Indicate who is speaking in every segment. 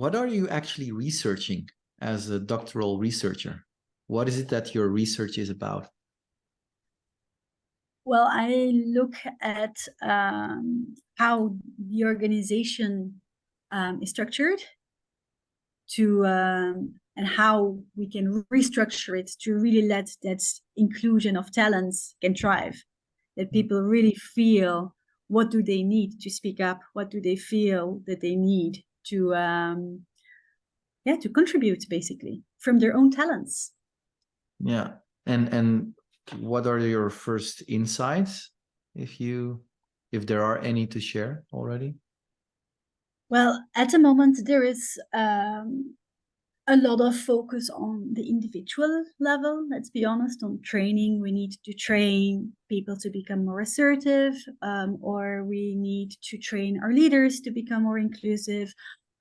Speaker 1: what are you actually researching as a doctoral researcher? What is it that your research is about?
Speaker 2: Well, I look at how the organization is structured and how we can restructure it to really let that inclusion of talents can thrive. That people really feel, what do they need to speak up? What do they feel that they need to contribute, basically, from their own talents.
Speaker 1: Yeah. And what are your first insights, if there are any to share already?
Speaker 2: Well, at the moment, there is a lot of focus on the individual level. Let's be honest, on training. We need to train people to become more assertive, or we need to train our leaders to become more inclusive.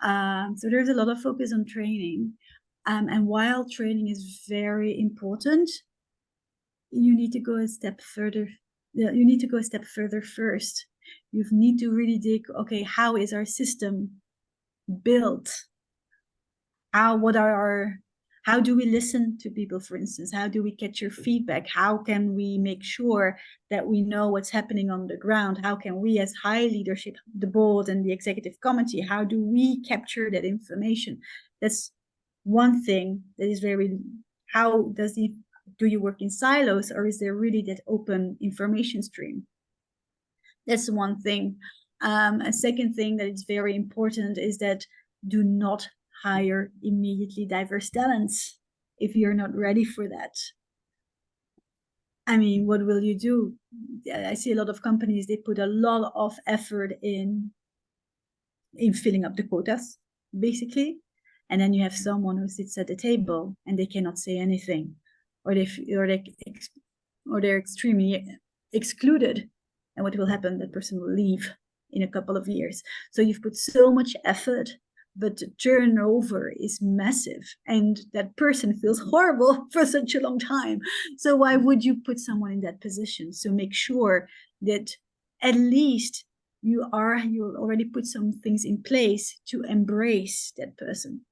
Speaker 2: So there's a lot of focus on training. And while training is very important, you need to go a step further. You need to go a step further first. You need to really dig, okay, how is our system built? How do we listen to people, for instance? How do we capture feedback? How can we make sure that we know what's happening on the ground? How can we, as high leadership, the board and the executive committee, how do we capture that information? That's one thing that is very, do you work in silos, or is there really that open information stream? That's one thing. A second thing that is very important is that do not hire immediately diverse talents if you're not ready for that. I mean, what will you do? I see a lot of companies, they put a lot of effort in filling up the quotas, basically. And then you have someone who sits at the table and they cannot say anything, or they're extremely excluded. And what will happen? That person will leave in a couple of years. So you've put so much effort, but the turnover is massive, and that person feels horrible for such a long time. So why would you put someone in that position? So make sure that at least you already put some things in place to embrace that person.